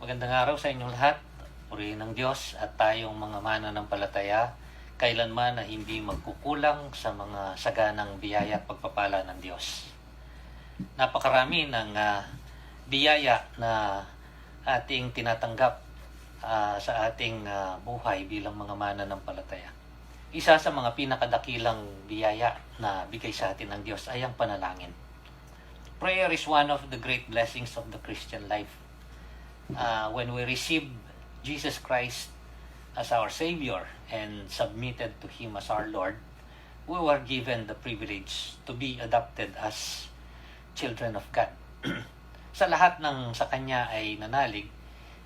Magandang araw sa inyong lahat. Purihin ng Diyos at tayong mga mananampalataya kailanman na hindi magkukulang sa mga saganang biyaya at pagpapala ng Diyos. Napakarami ng biyaya na ating tinatanggap sa ating buhay bilang mga mananampalataya. Isa sa mga pinakadakilang biyaya na bigay sa atin ng Diyos ay ang panalangin. Prayer is one of the great blessings of the Christian life. When we receive Jesus Christ as our Savior and submitted to Him as our Lord, we were given the privilege to be adopted as children of God. Sa lahat ng sa Kanya ay nanalig,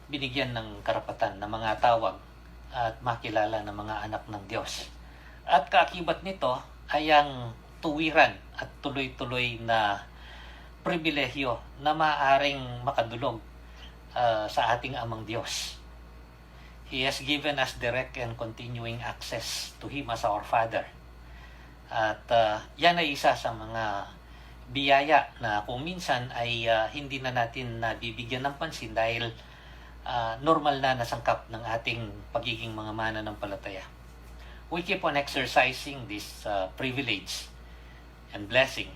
binigyan ng karapatan na mga tawag at makilala ng mga anak ng Diyos. At kaakibat nito ay ang tuwiran at tuloy-tuloy na pribilehyo na maaaring makadulog sa ating amang Diyos. He has given us direct and continuing access to Him as our Father. At yan ay isa sa mga biyaya na kung minsan ay hindi na natin nabibigyan ng pansin dahil normal na nasangkap ng ating pagiging mga mananampalataya. We keep on exercising this privilege and blessing.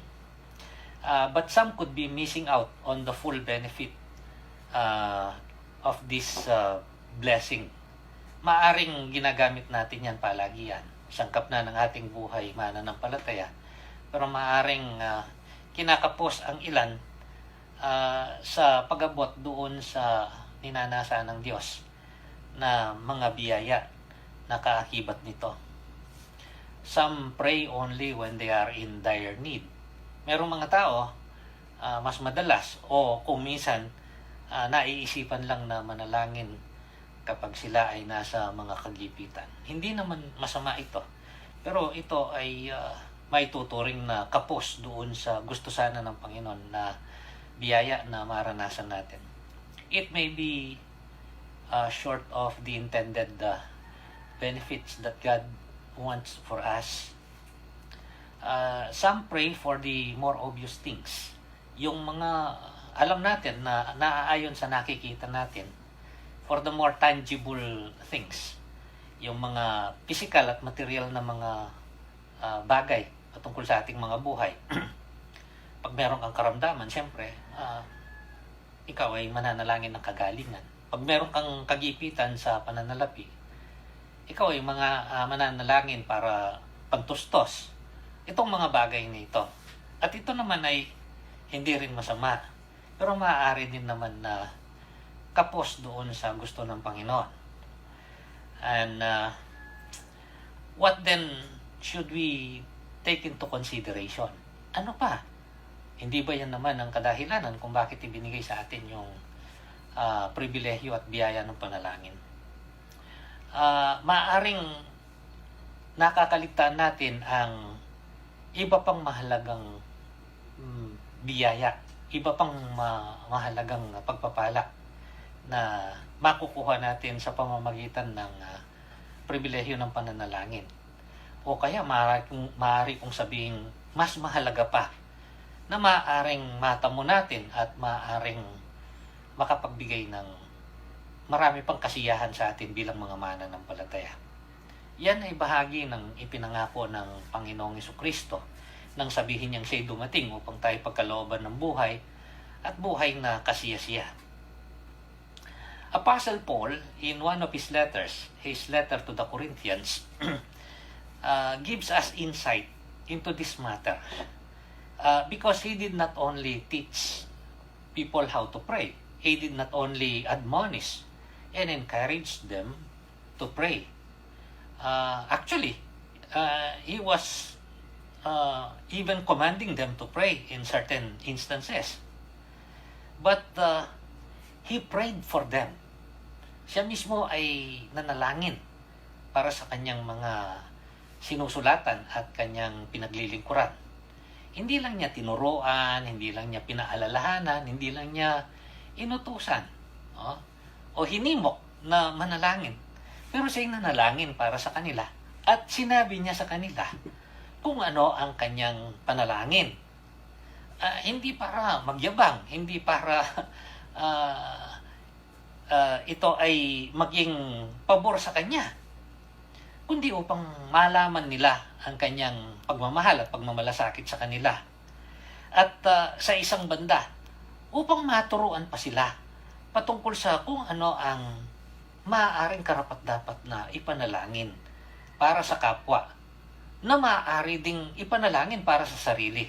But some could be missing out on the full benefit of this blessing. Maaring ginagamit natin yan palagi yan. Sangkap na ng ating buhay mananampalataya. Pero maaring kinakapos ang ilan sa pag-abot doon sa ninanasa ng Diyos na mga biyaya na kaakibat nito. Some pray only when they are in dire need. Merong mga tao mas madalas o kung minsan naiisipan lang na manalangin kapag sila ay nasa mga kagipitan. Hindi naman masama ito. Pero ito ay may tuturing na kapos doon sa gusto sana ng Panginoon na biyaya na maranasan natin. It may be short of the intended benefits that God wants for us. Some pray for the more obvious things. Yung mga alam natin na naaayon sa nakikita natin, for the more tangible things. Yung mga physical at material na mga bagay patungkol sa ating mga buhay. Pag meron kang karamdaman, siyempre, ikaw ay mananalangin ng kagalingan. Pag meron kang kagipitan sa pananalapi, ikaw ay mananalangin para pagtustos. Itong mga bagay nito. At ito naman ay hindi rin masama. Pero maaari din naman na kapos doon sa gusto ng Panginoon. And what then should we take into consideration? Ano pa? Hindi ba yan naman ang kadahilanan kung bakit ibinigay sa atin yung pribilehyo at biyaya ng panalangin? Maaring nakakaligtaan natin ang iba pang mahalagang biyaya, iba pang mahalagang pagpapala na makukuha natin sa pamamagitan ng pribilehyo ng pananalangin. O kaya maaari kong sabihin mas mahalaga pa na maaaring matamo natin at maaaring makapagbigay ng marami pang kasiyahan sa atin bilang mga mananampalataya. Yan ay bahagi ng ipinangako ng Panginoong Jesucristo nang sabihin niyang siya'y dumating upang tayo pagkalooban ng buhay at buhay na kasiyasiya. Apostle Paul, in one of his letter to the Corinthians, gives us insight into this matter. Because he did not only teach people how to pray, he did not only admonish and encourage them to pray. Actually, he was even commanding them to pray in certain instances. But he prayed for them. Siya mismo ay nanalangin para sa kanyang mga sinusulatan at kanyang pinaglilingkuran. Hindi lang niya tinuruan, hindi lang niya pinaalalahanan, hindi lang niya inutusan o hinimok na manalangin. Pero siya'y nanalangin para sa kanila at sinabi niya sa kanila kung ano ang kanyang panalangin. Hindi para magyabang, hindi para ito ay maging pabor sa Kanya, kundi upang malaman nila ang Kanyang pagmamahal at pagmamalasakit sa kanila. At sa isang banda, upang maturuan pa sila patungkol sa kung ano ang maaaring karapat-dapat na ipanalangin para sa kapwa, na maaari ding ipanalangin para sa sarili.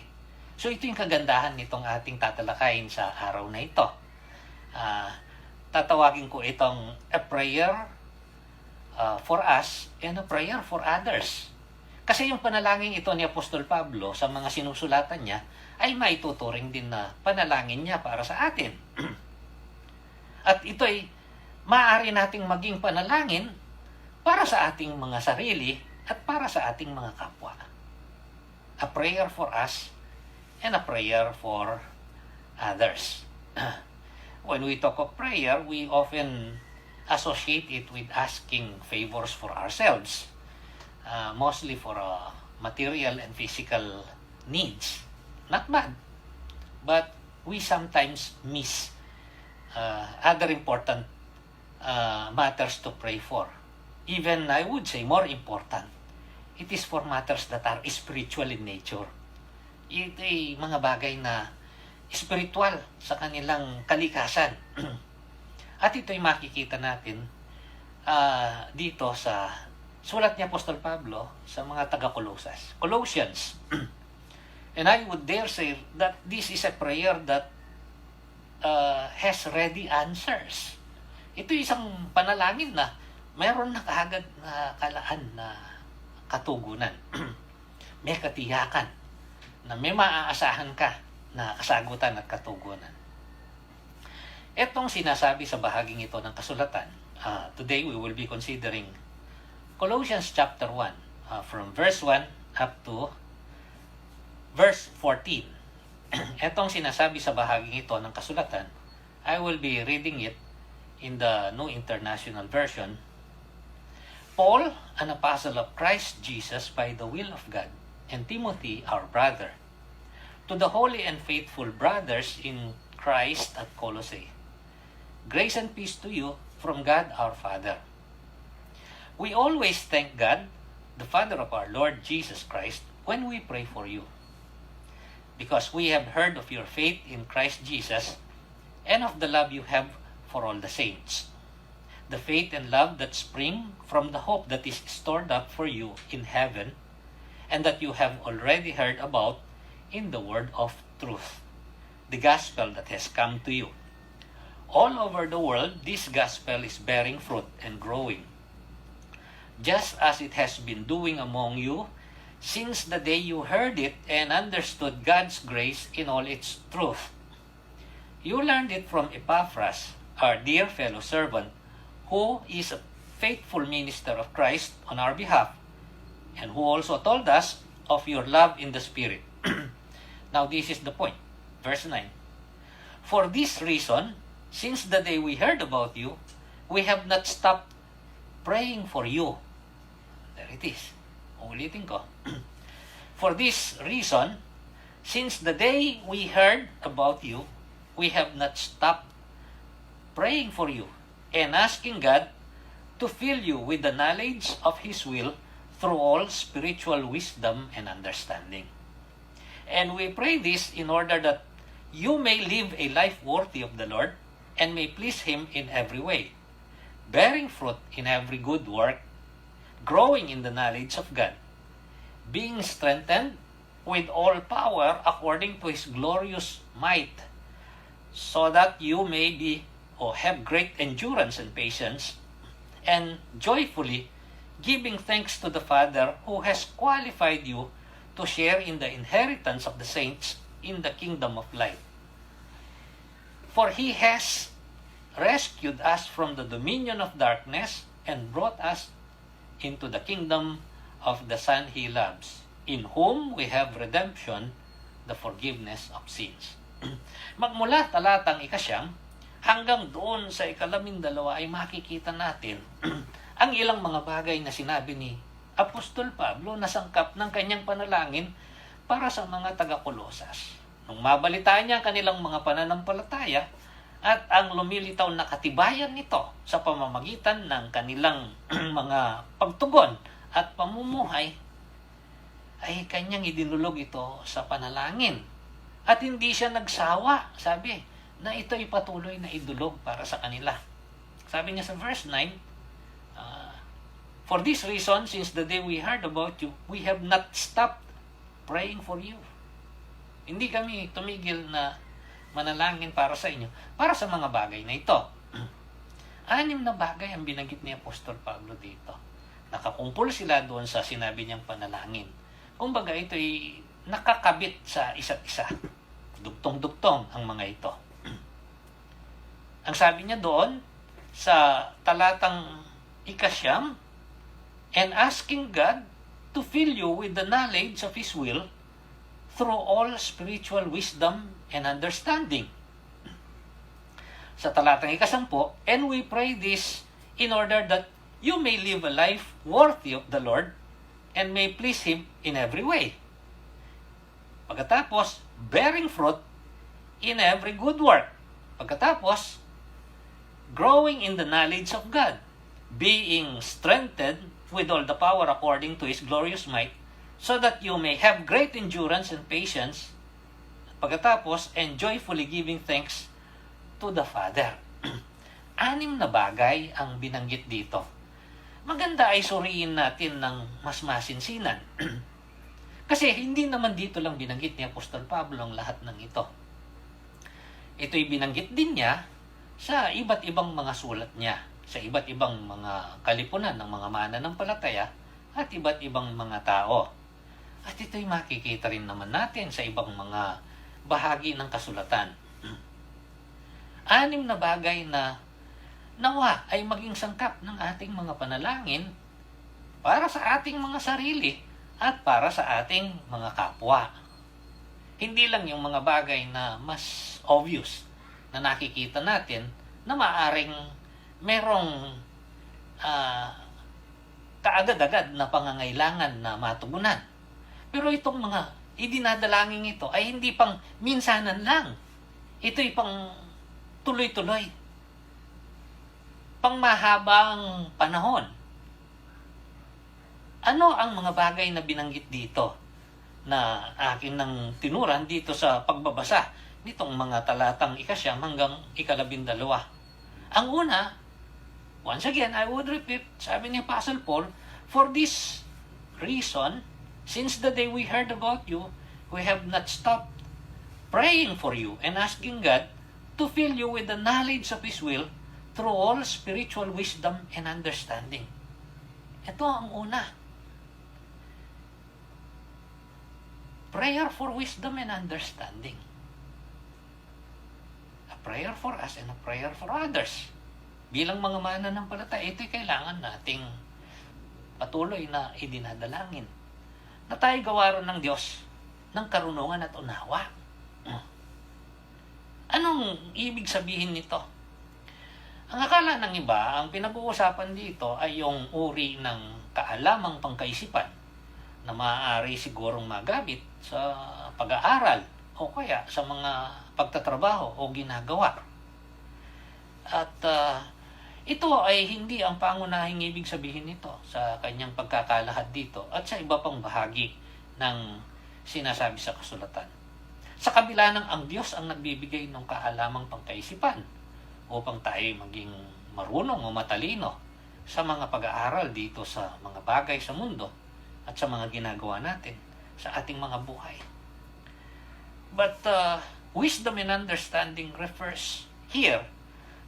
So ito yung kagandahan nitong ating tatalakayin sa araw na ito. Tatawagin ko itong a prayer for us and a prayer for others. Kasi yung panalangin ito ni Apostol Pablo sa mga sinusulatan niya ay maituturing din na panalangin niya para sa atin. At ito ay maaari nating maging panalangin para sa ating mga sarili at para sa ating mga kapwa. A prayer for us and a prayer for others. When we talk of prayer, we often associate it with asking favors for ourselves, mostly for material and physical needs. Not bad, but we sometimes miss other important matters to pray for. Even, I would say, more important, it is for matters that are spiritual in nature. Ito ay mga bagay na spiritual sa kanilang kalikasan. At ito ay makikita natin dito sa sulat ni Apostol Pablo sa mga taga-Colosas. Colossians. And I would dare say that this is a prayer that has ready answers. Ito isang panalangin na mayroon na kaagad na kalaan na katugunan. May katiyakan na may maaasahan ka na kasagutan at katugunan. Itong sinasabi sa bahaging ito ng kasulatan, today we will be considering Colossians chapter 1, from verse 1 up to verse 14. Itong sinasabi sa bahaging ito ng kasulatan, I will be reading it in the New International Version. Paul, an apostle of Christ Jesus by the will of God, and Timothy, our brother, to the holy and faithful brothers in Christ at Colossae, grace and peace to you from God our Father. We always thank God, the Father of our Lord Jesus Christ, when we pray for you, because we have heard of your faith in Christ Jesus and of the love you have for all the saints. The faith and love that spring from the hope that is stored up for you in heaven, and that you have already heard about in the word of truth, the gospel that has come to you. All over the world, this gospel is bearing fruit and growing, just as it has been doing among you since the day you heard it and understood God's grace in all its truth. You learned it from Epaphras, our dear fellow servant, who is a faithful minister of Christ on our behalf, and who also told us of your love in the Spirit. Now this is the point. Verse 9. For this reason, since the day we heard about you, we have not stopped praying for you. There it is. Ulitin ko. For this reason, since the day we heard about you, we have not stopped praying for you and asking God to fill you with the knowledge of His will through all spiritual wisdom and understanding. And we pray this in order that you may live a life worthy of the Lord and may please Him in every way, bearing fruit in every good work, growing in the knowledge of God, being strengthened with all power according to His glorious might, so that you may be or have great endurance and patience, and joyfully giving thanks to the Father who has qualified you to share in the inheritance of the saints in the kingdom of light. For He has rescued us from the dominion of darkness and brought us into the kingdom of the Son He loves, in whom we have redemption, the forgiveness of sins. Magmula talatang 9 hanggang doon sa 12 ay makikita natin ang ilang mga bagay na sinabi ni Apostol Pablo na sangkap ng kanyang panalangin para sa mga taga-Colosas. Nung mabalitaan niya ang kanilang mga pananampalataya at ang lumilitaw na katibayan nito sa pamamagitan ng kanilang mga pagtugon at pamumuhay ay kanyang idinulog ito sa panalangin. At hindi siya nagsawa, sabi, na ito'y patuloy na idulog para sa kanila. Sabi niya sa verse 9, "For this reason, since the day we heard about you, we have not stopped praying for you." Hindi kami tumigil na manalangin para sa inyo, para sa mga bagay na ito. 6 na bagay ang binanggit ni Apostol Pablo dito. Nakakumpul sila doon sa sinabi niyang panalangin. Kumbaga ito'y nakakabit sa isa't isa. Dugtong-dugtong ang mga ito. Ang sabi niya doon sa talatang 9, "And asking God to fill you with the knowledge of His will through all spiritual wisdom and understanding." Sa talatang 10, "And we pray this in order that you may live a life worthy of the Lord and may please Him in every way." Pagkatapos, "bearing fruit in every good work." Pagkatapos, "growing in the knowledge of God, being strengthened with all the power according to His glorious might, so that you may have great endurance and patience." Pagkatapos, "and joyfully giving thanks to the Father." 6 na bagay ang binanggit dito. Maganda ay suriin natin ng mas masinsinan. Kasi hindi naman dito lang binanggit ni Apostol Pablo ang lahat ng ito. Ito'y binanggit din niya sa iba't ibang mga sulat niya, sa iba't ibang mga kalipunan ng mga mananampalataya at iba't ibang mga tao. At ito'y makikita rin naman natin sa ibang mga bahagi ng kasulatan. 6 na bagay na nawa ay maging sangkap ng ating mga panalangin para sa ating mga sarili at para sa ating mga kapwa. Hindi lang yung mga bagay na mas obvious na nakikita natin na maaring merong kaagad-agad na pangangailangan na matugunan. Pero itong mga idinadalangin ito ay hindi pang minsanan lang. Ito'y pang tuloy-tuloy. Pang mahabang panahon. Ano ang mga bagay na binanggit dito na akin nang tinuran dito sa pagbabasa nitong mga talatang 9 hanggang 12? Ang una, once again, I would repeat, sabi ni Apostle Paul, "For this reason, since the day we heard about you, we have not stopped praying for you and asking God to fill you with the knowledge of His will through all spiritual wisdom and understanding." Ito ang una. Prayer for wisdom and understanding. A prayer for us and a prayer for others. Bilang mga mananampalataya, ito'y kailangan nating patuloy na idinadalangin na tayo gawaran ng Diyos ng karunungan at unawa. Anong ibig sabihin nito? Ang akala ng iba, ang pinag-uusapan dito ay yung uri ng kaalamang pangkaisipan na maaari sigurong magamit sa pag-aaral o kaya sa mga pagtatrabaho o ginagawa. At ito ay hindi ang pangunahing ibig sabihin nito sa kanyang pagkakalahad dito at sa iba pang bahagi ng sinasabi sa kasulatan. Sa kabila ng ang Diyos ang nagbibigay ng kaalamang pangkaisipan upang tayo maging marunong o matalino sa mga pag-aaral dito sa mga bagay sa mundo at sa mga ginagawa natin sa ating mga buhay. But wisdom and understanding refers here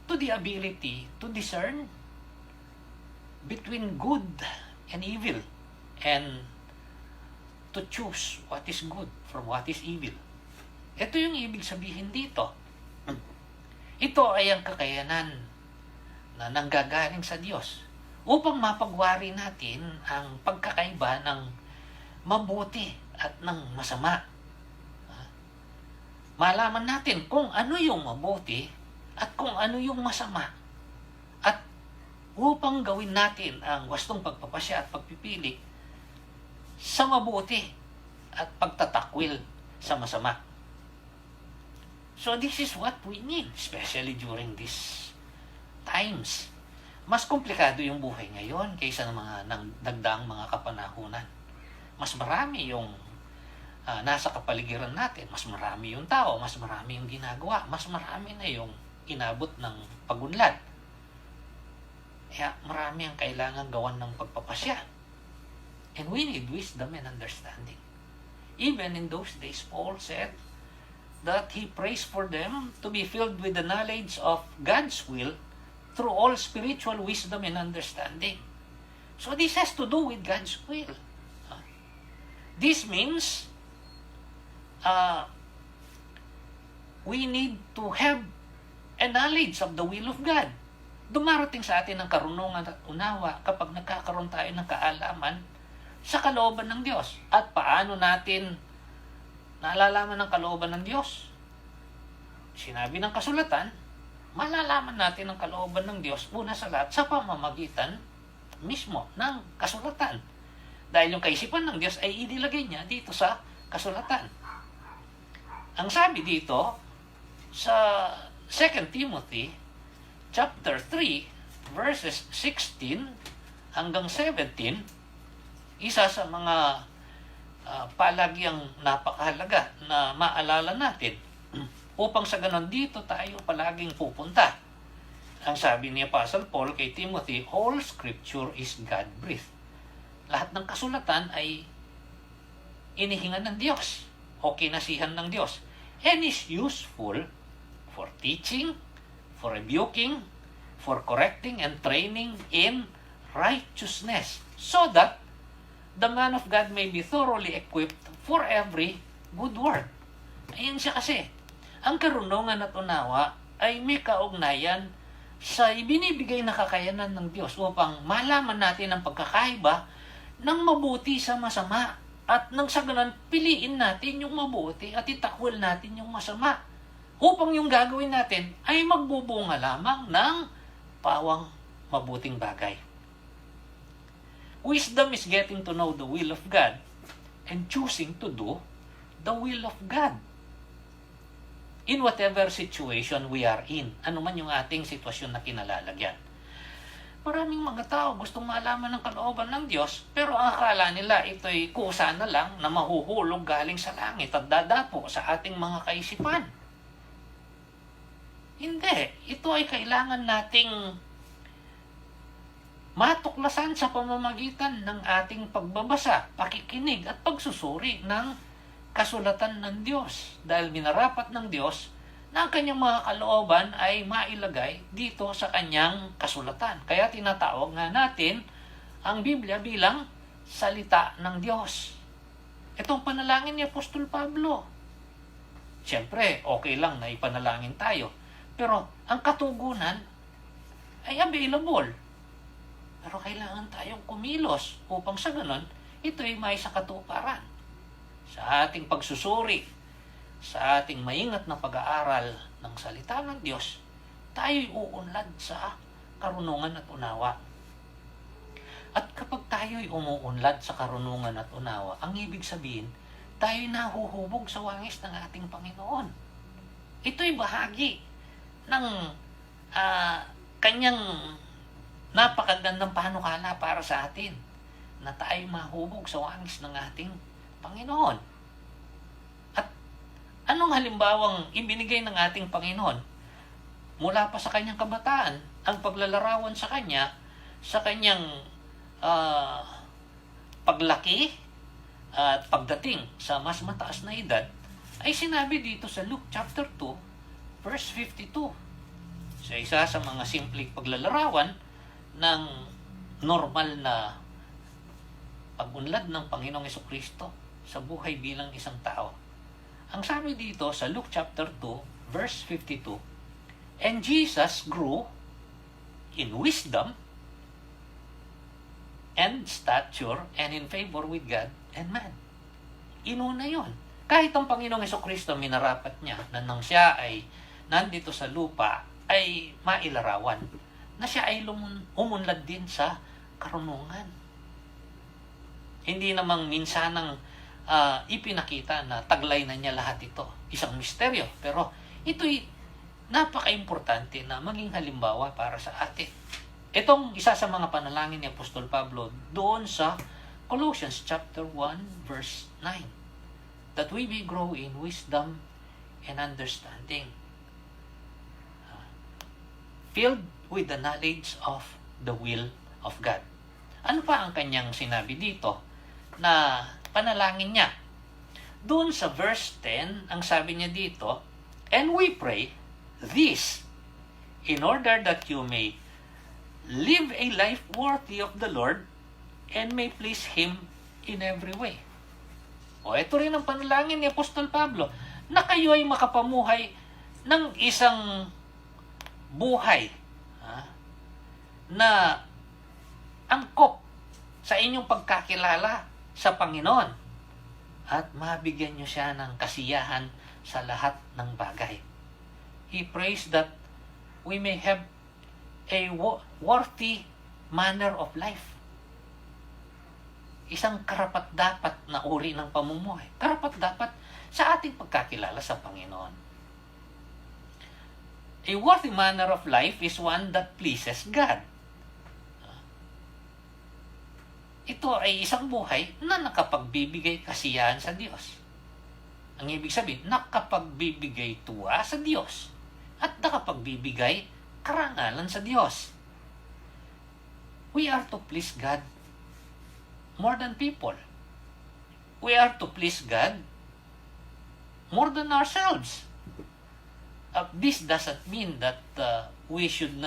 to the ability to discern between good and evil and to choose what is good from what is evil. Ito yung ibig sabihin dito. Ito ay ang kakayanan na nanggagaling sa Diyos upang mapagwari natin ang pagkakaiba ng mabuti at ng masama. Malaman natin kung ano yung mabuti at kung ano yung masama. At upang gawin natin ang wastong pagpapasya at pagpipili sa mabuti at pagtatakwil sa masama. So this is what we need, especially during these times. Mas komplikado yung buhay ngayon kaysa ng mga nagdaang mga kapanahunan. Mas marami yung nasa kapaligiran natin, mas marami yung tao, mas marami yung ginagawa, mas marami na yung inabot ng pagunlad. Kaya marami ang kailangan gawan ng pagpapasya. And we need wisdom and understanding. Even in those days, Paul said that he prays for them to be filled with the knowledge of God's will through all spiritual wisdom and understanding. So this has to do with God's will. This means we need to have a knowledge of the will of God. Dumarating sa atin ang karunungan at unawa kapag nagkakaroon tayo ng kaalaman sa kalooban ng Diyos. At paano natin nalalaman ang kalooban ng Diyos? Sinabi ng kasulatan, malalaman natin ang kalooban ng Diyos una sa lahat sa pamamagitan mismo ng kasulatan. Dahil yung kaisipan ng Diyos ay inilagay niya dito sa kasulatan. Ang sabi dito sa 2 Timothy chapter 3 verses 16 hanggang 17, isa sa mga palagyang napakahalaga na maalala natin upang sa ganon dito tayo palaging pupunta. Ang sabi ni Apostle Paul kay Timothy, all scripture is God-breathed. Lahat ng kasulatan ay inihingan ng Diyos o kinasihan ng Diyos and is useful for teaching, for rebuking, for correcting and training in righteousness, so that the man of God may be thoroughly equipped for every good work. Ayun siya kasi. Ang karunungan at unawa ay may kaugnayan sa ibinibigay na kakayanan ng Diyos upang malaman natin ang pagkakaiba ng mabuti sa masama. At nang sa ganun, piliin natin yung mabuti at itakwil natin yung masama. Upang yung gagawin natin ay magbubunga lamang ng pawang mabuting bagay. Wisdom is getting to know the will of God and choosing to do the will of God. In whatever situation we are in, ano man yung ating sitwasyon na kinalalagyan. Maraming mga tao gustong malaman ng kalooban ng Diyos, pero ang akala nila ito'y kusa na lang na mahuhulog galing sa langit at dadapo sa ating mga kaisipan. Hindi. Ito ay kailangan nating matuklasan sa pamamagitan ng ating pagbabasa, pakikinig at pagsusuri ng kasulatan ng Diyos. Dahil minarapat ng Diyos na ang kanyang mga kalooban ay mailagay dito sa kanyang kasulatan. Kaya tinatawag nga natin ang Biblia bilang salita ng Diyos. Itong panalangin ni Apostol Pablo. Siyempre, okay lang na ipanalangin tayo. Pero ang katugunan ay available. Pero kailangan tayong kumilos upang sa ganon, ito ay may sa katuparan. Sa ating pagsusuri, sa ating maingat na pag-aaral ng salita ng Diyos, tayo'y uunlad sa karunungan at unawa. At kapag tayo'y umuunlad sa karunungan at unawa, ang ibig sabihin, tayo'y nahuhubog sa wangis ng ating Panginoon. Ito'y bahagi ng kanyang napakagandang panukala para sa atin na tayo'y mahubog sa wangis ng ating Panginoon. Anong halimbawang ibinigay ng ating Panginoon? Mula pa sa kanyang kabataan, ang paglalarawan sa kanya, sa kanyang paglaki at pagdating sa mas mataas na edad, ay sinabi dito sa Luke chapter 2, verse 52. Sa isa sa mga simpleng paglalarawan ng normal na pag-unlad ng Panginoong Jesucristo sa buhay bilang isang tao. Ang sabi dito sa Luke chapter 2, verse 52, and Jesus grew in wisdom and stature and in favor with God and man. Inuna yon. Kahit ang Panginoong Jesucristo minarapat niya na nang siya ay nandito sa lupa ay mailarawan na siya ay umunlad din sa karunungan. Hindi namang minsanang ipinakita na taglay na niya lahat ito. Isang misteryo. Pero Ito'y napaka-importante na maging halimbawa para sa atin. Itong isa sa mga panalangin ni Apostol Pablo doon sa Colossians chapter 1 verse 9. That we may grow in wisdom and understanding. Filled with the knowledge of the will of God. Ano pa ang kanyang sinabi dito na panalangin niya? Doon sa verse 10, ang sabi niya dito, and we pray this in order that you may live a life worthy of the Lord and may please Him in every way. O ito rin ang panalangin ni Apostol Pablo, na kayo ay makapamuhay ng isang buhay na angkop sa inyong pagkakilala sa Panginoon at mabigyan nyo siya ng kasiyahan sa lahat ng bagay. He prays that we may have a worthy manner of life. Isang karapat-dapat na uri ng pamumuhay. Karapat-dapat sa ating pagkakilala sa Panginoon. A worthy manner of life is one that pleases God. Ito ay isang buhay na nakapagbibigay kasiyahan sa Diyos. Ang ibig sabihin, nakapagbibigay tuwa sa Diyos at nakapagbibigay karangalan sa Diyos. We are to please God more than people. We are to please God more than ourselves. This doesn't mean that we should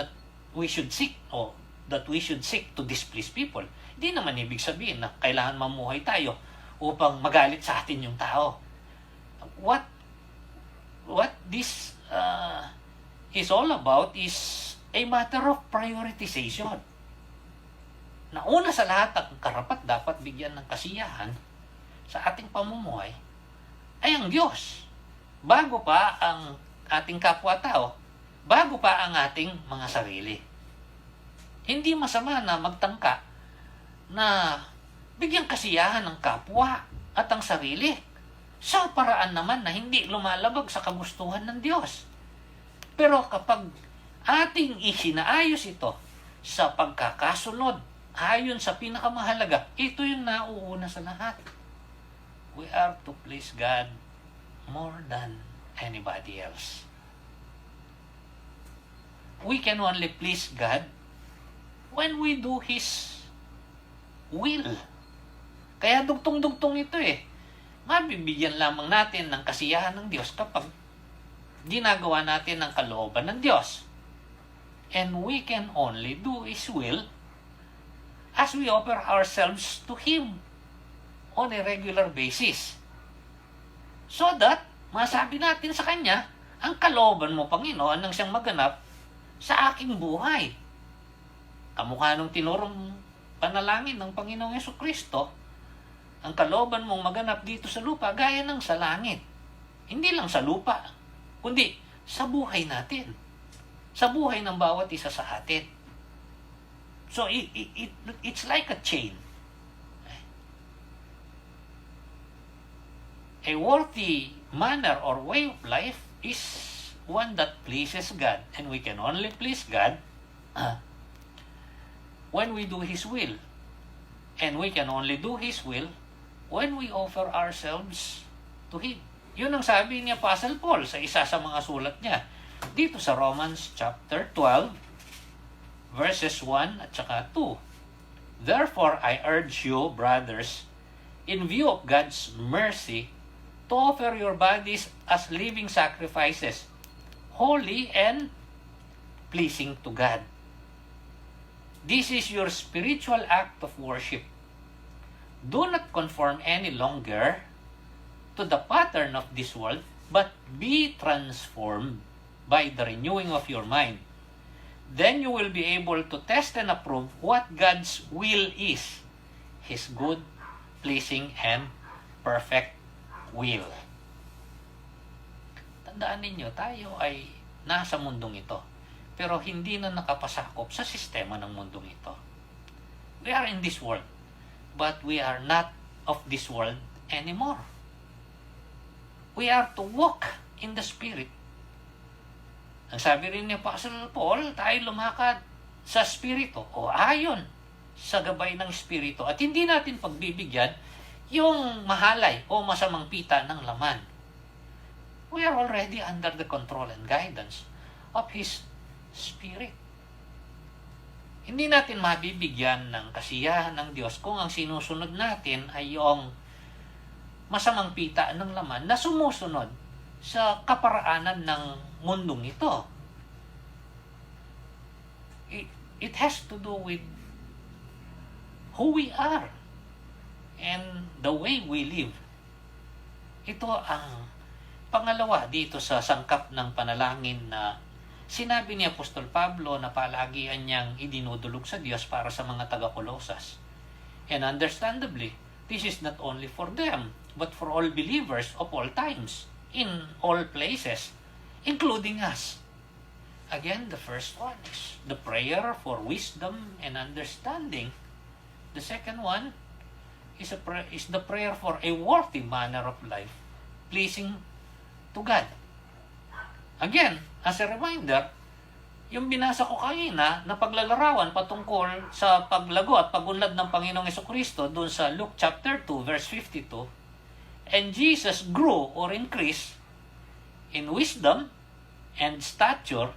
seek to displease people. Hindi naman ibig sabihin na kailangan mamuhay tayo upang magalit sa atin yung tao. What this is all about is a matter of prioritization. Na una sa lahat, ang karapat dapat bigyan ng kasiyahan sa ating pamumuhay ay ang Diyos. Bago pa ang ating kapwa-tao, bago pa ang ating mga sarili. Hindi masama na magtangka na bigyan kasiyahan ng kapwa at ang sarili sa paraan naman na hindi lumalabag sa kagustuhan ng Diyos. Pero kapag ating isinaayos ito sa pagkakasunod ayon sa pinakamahalaga, ito yung nauuna sa lahat. We are to please God more than anybody else. We can only please God when we do His will. Kaya dugtong-dugtong ito Mabibigyan lamang natin ng kasiyahan ng Diyos kapag ginagawa natin ang kalooban ng Diyos. And we can only do His will as we offer ourselves to Him on a regular basis. So that, masabi natin sa Kanya, ang kalooban mo, Panginoon, nang siyang maganap sa aking buhay. Kamukha nung tinurong panalangin ng Panginoong Jesucristo, ang kalooban mong maganap dito sa lupa gaya ng sa langit. Hindi lang sa lupa, kundi sa buhay natin. Sa buhay ng bawat isa sa atin. So it's like a chain. A worthy manner or way of life is one that pleases God, and we can only please God when we do His will. And we can only do His will when we offer ourselves to Him. Yun ang sabi ni Apostle Paul sa isa sa mga sulat niya. Dito sa Romans chapter 12, verses 1 at saka 2. Therefore, I urge you, brothers, in view of God's mercy, to offer your bodies as living sacrifices, holy and pleasing to God. This is your spiritual act of worship. Do not conform any longer to the pattern of this world, but be transformed by the renewing of your mind. Then you will be able to test and approve what God's will is, His good, pleasing, and perfect will. Tandaan ninyo, tayo ay nasa mundong ito, pero hindi na nakapasakop sa sistema ng mundong ito. We are in this world, but we are not of this world anymore. We are to walk in the Spirit Ang sabi rin ni Apostle Paul, tayo lumakad sa Espiritu o ayon sa gabay ng Espiritu at hindi natin pagbibigyan yung mahalay o masamang pita ng laman. We are already under the control and guidance of His Spirit. Hindi natin mabibigyan ng kasiyahan ng Diyos kung ang sinusunod natin ay yung masamang pita ng laman na sumusunod sa kaparaanan ng mundong ito. It has to do with who we are and the way we live. Ito ang pangalawa dito sa sangkap ng panalangin na sinabi ni Apostol Pablo na palagian niyang idinudulog sa Diyos para sa mga taga-Kolosas. And understandably, this is not only for them, but for all believers of all times, in all places, including us. Again, the first one is the prayer for wisdom and understanding. The second one is the prayer for a worthy manner of life, pleasing to God. Again, as a reminder, yung binasa ko kanina na paglalarawan patungkol sa paglago at pagunlad ng Panginoong Jesucristo doon sa Luke chapter 2 verse 52, and Jesus grew or increased in wisdom and stature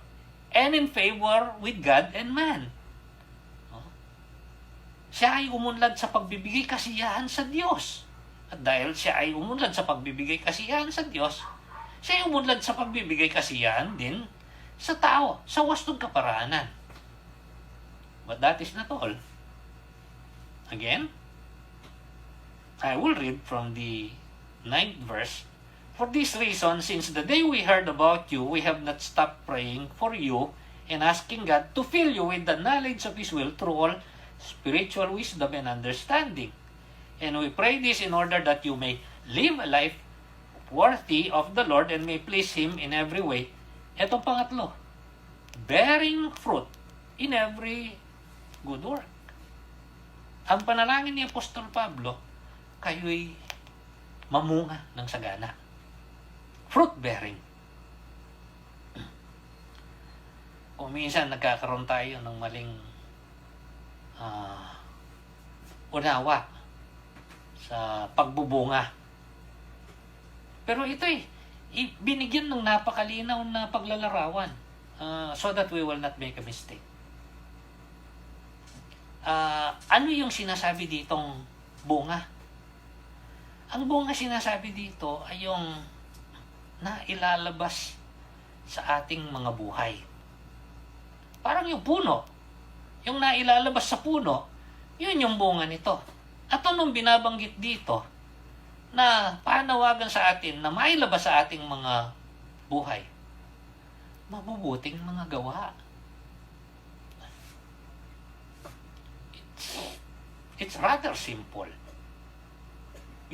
and in favor with God and man. Siya ay umunlad sa pagbibigay kasiyahan sa Diyos. At dahil siya ay umunlad sa pagbibigay kasiyahan sa Diyos, siya ay umunlad sa pagbibigay kasiyahan din sa tao, sa wastong kaparaanan. But that is not all. Again, I will read from the 9th verse. For this reason, since the day we heard about you, we have not stopped praying for you and asking God to fill you with the knowledge of His will through all spiritual wisdom and understanding. And we pray this in order that you may live a life worthy of the Lord and may please Him in every way. Etong pangatlo, bearing fruit in every good work. Ang panalangin ni Apostol Pablo, kayo'y mamunga ng sagana. Fruit bearing. Kung minsan nagkakaroon tayo ng maling unawa sa pagbubunga. Pero ito binigyan ng napakalinaw na paglalarawan so that we will not make a mistake. Ano yung sinasabi ditong bunga? Ang bunga sinasabi dito ay yung na ilalabas sa ating mga buhay. Parang yung puno. Yung nailalabas sa puno, yun yung bunga nito. At anong binabanggit dito na panawagan sa atin na mailabas sa ating mga buhay? Mabubuting mga gawa. It's rather simple.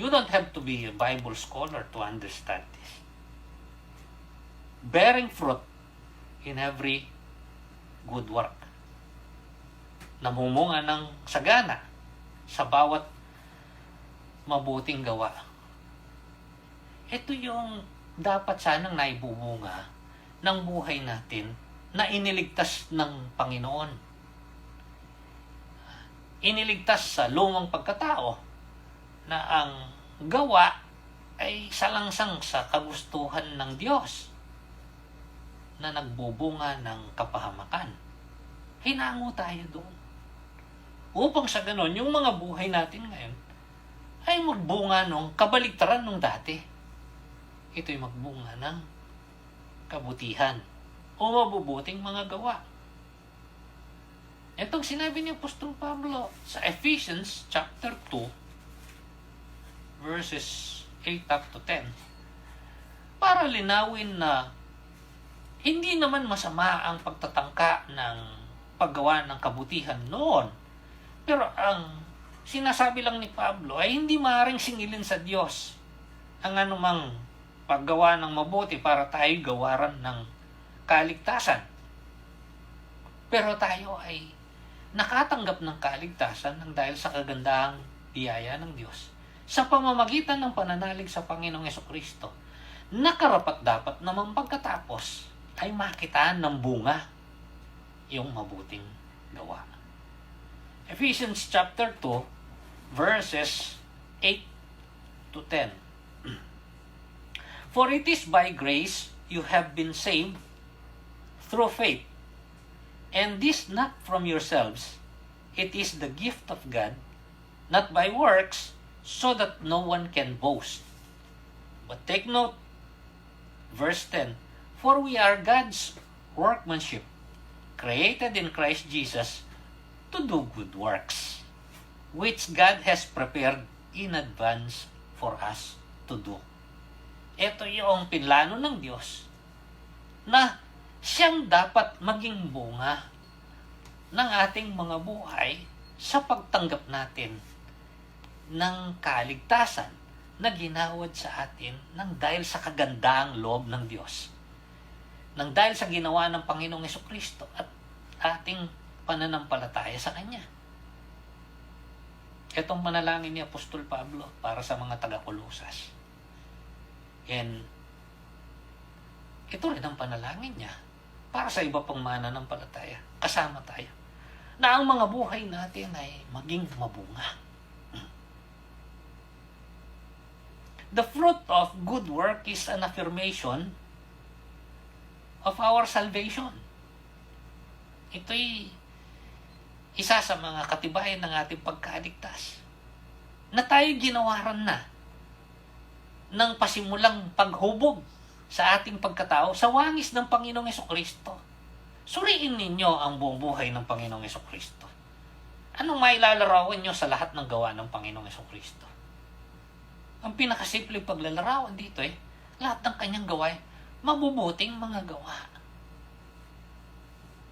You don't have to be a Bible scholar to understand this. Bearing fruit in every good work. Namumunga ng sagana sa bawat mabuting gawa. Ito yung dapat sanang naibubunga ng buhay natin na iniligtas ng Panginoon. Iniligtas sa lumang pagkatao na ang gawa ay salangsang sa kagustuhan ng Diyos na nagbubunga ng kapahamakan. Hinango tayo doon. Upang sa ganon, yung mga buhay natin ngayon ay magbunga ng kabaligtaran nung dati. Ito'y magbunga ng kabutihan o mabubuting mga gawa. Itong sinabi ni Apostol Pablo sa Ephesians chapter 2 verses 8 up to 10 para linawin na hindi naman masama ang pagtatangka ng paggawa ng kabutihan noon. Pero ang sinasabi lang ni Pablo ay hindi maaaring singilin sa Diyos ang anumang paggawa ng mabuti para tayo gawaran ng kaligtasan. Pero tayo ay nakatanggap ng kaligtasan ng dahil sa kagandahang biyaya ng Diyos sa pamamagitan ng pananalig sa Panginoong Jesucristo na karapat-dapat naman pagkatapos ay makitaan ng bunga yung mabuting gawa. Ephesians chapter 2, verses 8 to 10. For it is by grace you have been saved through faith, and this not from yourselves, it is the gift of God, not by works, so that no one can boast. But take note, verse 10, for we are God's workmanship, created in Christ Jesus to do good works, which God has prepared in advance for us to do. Ito yung pinlano ng Diyos na siyang dapat maging bunga ng ating mga buhay sa pagtanggap natin ng kaligtasan na ginawad sa atin nang dahil sa kagandaang loob ng Diyos. Nang dahil sa ginawa ng Panginoong Jesucristo at ating pananampalataya sa Kanya. Itong panalangin ni Apostol Pablo para sa mga taga-Kolosas. And ito rin ang panalangin niya para sa iba pang mananampalataya. Kasama tayo. Na ang mga buhay natin ay maging mabunga. The fruit of good work is an affirmation of our salvation. Ito'y isa sa mga katibayan ng ating pagkaligtas. Na tayo ginawaran na ng pasimulang paghubog sa ating pagkatao sa wangis ng Panginoong Jesucristo. Suriin ninyo ang buong buhay ng Panginoong Jesucristo. Anong mailalarawan nyo sa lahat ng gawa ng Panginoong Jesucristo? Ang pinakasimpleng paglalarawan dito lahat ng kanyang gawa mabubuting mga gawa.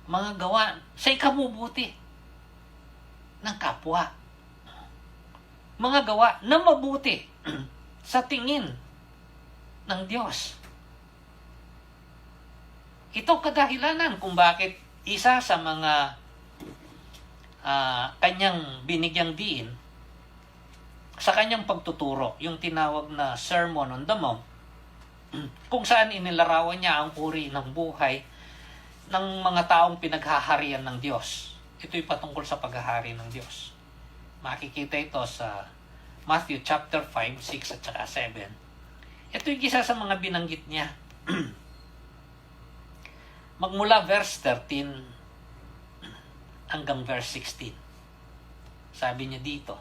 Mga gawa sa ikabubuti ng kapwa. Mga gawa na mabuti sa tingin ng Diyos. Ito kadahilanan kung bakit isa sa mga kanyang binigyang diin sa kanyang pagtuturo, yung tinawag na Sermon on the Mount, kung saan inilarawan niya ang uri ng buhay ng mga taong pinaghaharian ng Diyos. Ito'y patungkol sa paghahari ng Diyos. Makikita ito sa Matthew chapter 5, 6 at saka 7. Ito'y isa sa mga binanggit niya. Magmula verse 13 hanggang verse 16. Sabi niya dito,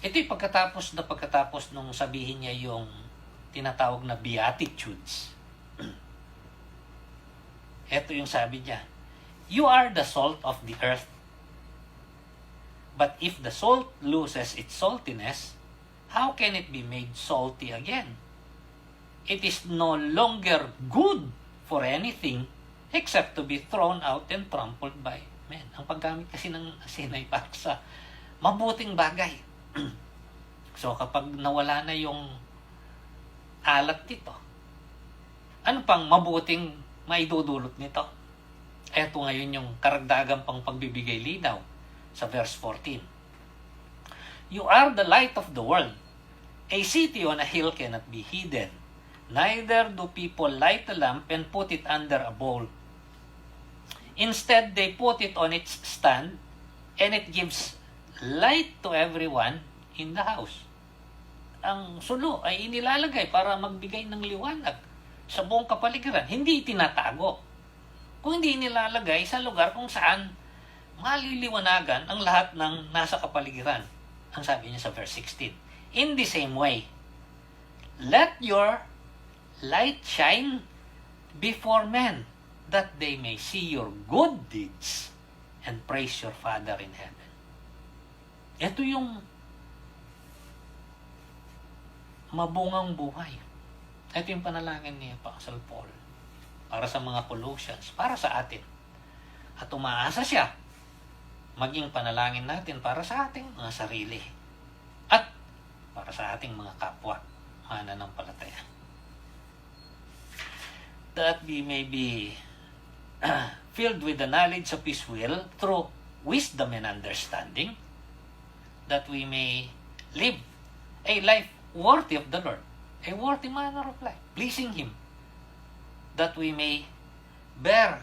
ito'y pagkatapos nung sabihin niya yung tinatawag na Beatitudes. Ito yung sabi niya, you are the salt of the earth. But if the salt loses its saltiness, how can it be made salty again? It is no longer good for anything except to be thrown out and trampled by men. Ang paggamit kasi ng asin ay para sa mabuting bagay. So kapag nawala na yung alat nito, ano pang mabuting maidudulot nito? Eto ngayon yung karagdagang pang pagbibigay linaw sa verse 14. You are the light of the world. A city on a hill cannot be hidden. Neither do people light a lamp and put it under a bowl. Instead, they put it on its stand, and it gives light to everyone in the house. Ang sulo ay inilalagay para magbigay ng liwanag sa buong kapaligiran. Hindi tinatago. Kung hindi nilalagay sa lugar kung saan maliliwanagan ang lahat ng nasa kapaligiran. Ang sabi niya sa verse 16. In the same way, let your light shine before men, that they may see your good deeds and praise your Father in heaven. Ito yung mabungang buhay. Ito yung panalangin ni Apostle Paul para sa mga Colossians, para sa atin. At umaasa siya maging panalangin natin para sa ating mga sarili at para sa ating mga kapwa mananampalataya. That we may be filled with the knowledge of His will through wisdom and understanding, that we may live a life worthy of the Lord, a worthy manner of life, pleasing Him, that we may bear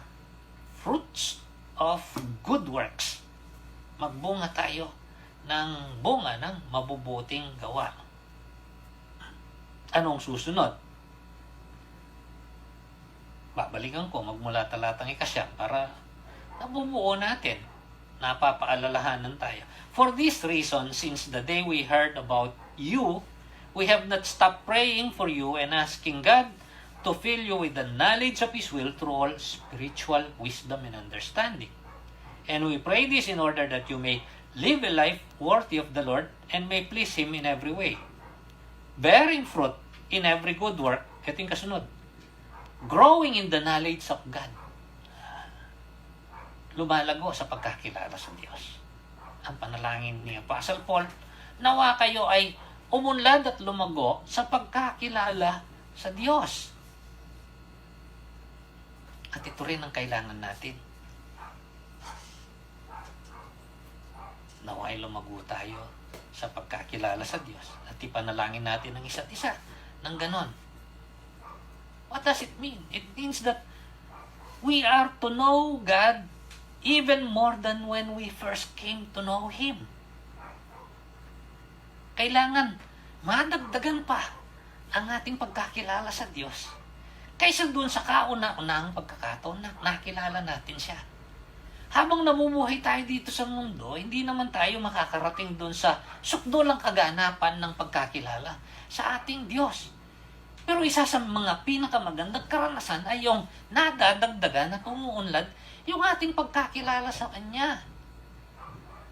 fruits of good works. Magbunga tayo ng bunga ng mabubuting gawa. Anong susunod? Babalikan ko magmula talatang 1 para nabubuo natin. Napapaalalahanan tayo. For this reason, since the day we heard about you, we have not stopped praying for you and asking God to fill you with the knowledge of His will through all spiritual wisdom and understanding. And we pray this in order that you may live a life worthy of the Lord and may please Him in every way, bearing fruit in every good work. Ito yung kasunod. Growing in the knowledge of God. Lumalago sa pagkakilala sa Diyos. Ang panalangin ni Apostle Paul, nawa kayo ay umunlad at lumago sa pagkakilala sa Diyos. At ito rin ang kailangan natin. Naway lumago tayo sa pagkakilala sa Diyos at ipanalangin natin ang isa't isa ng ganon. What does it mean? It means that we are to know God even more than when we first came to know Him. Kailangan madagdagan pa ang ating pagkakilala sa Diyos kaysa doon sa kauna-unahang pagkakataon na nakilala natin siya. Habang namumuhay tayo dito sa mundo, hindi naman tayo makakarating doon sa sukdulang kaganapan ng pagkakilala sa ating Diyos. Pero isa sa mga pinakamagandang karanasan ay yung nadadagdagan at umuunlad yung ating pagkakilala sa Kanya.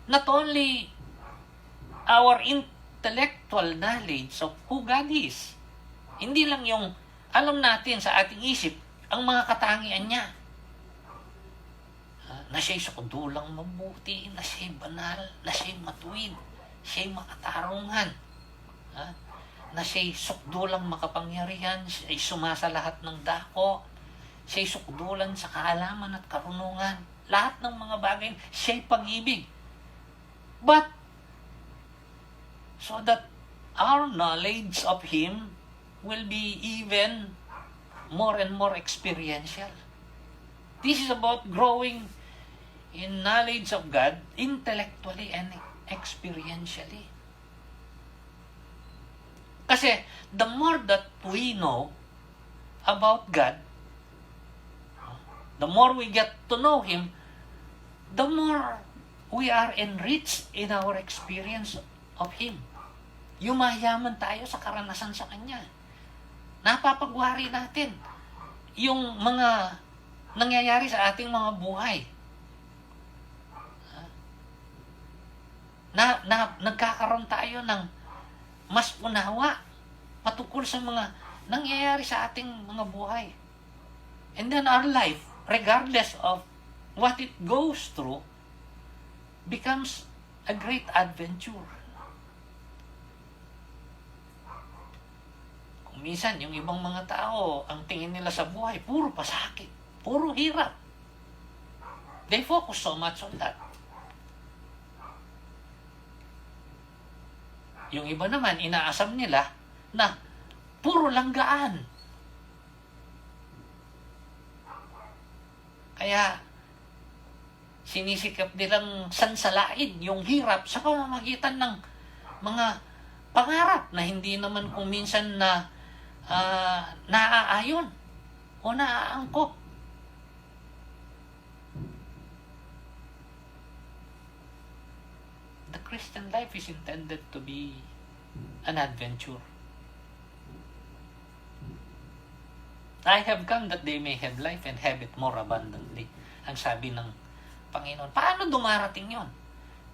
Not only our intellectual knowledge of who God is, hindi lang yung alam natin sa ating isip ang mga katangian niya. Na siya'y sukudulang mabuti, na siya'y banal, na siya'y matuwid, siya'y makatarungan, na siya'y sukdulang makapangyarihan, siya'y sumasa lahat ng dako, siya'y sukdulan sa kaalaman at karunungan, lahat ng mga bagay, siya'y pag-ibig. But, so that our knowledge of Him will be even more and more experiential. This is about growing in knowledge of God intellectually and experientially. Kasi the more that we know about God, the more we get to know Him, the more we are enriched in our experience of Him. Yumayaman tayo sa karanasan sa Kanya. Napapagwari natin yung mga nangyayari sa ating mga buhay. Nagkakaroon tayo ng mas unawa patungkol sa mga nangyayari sa ating mga buhay. And then our life, regardless of what it goes through, becomes a great adventure. Kung minsan, yung ibang mga tao, ang tingin nila sa buhay, puro pasakit, puro hirap. They focus so much on that. Yung iba naman, inaasam nila na puro lang gaan. Kaya, sinisikap nilang sansalain yung hirap sa pamamagitan ng mga pangarap na hindi naman kung minsan na naaayon o naaangkop. The Christian life is intended to be an adventure. I have come that they may have life and have it more abundantly. Ang sabi ng Panginoon. Paano dumarating yon?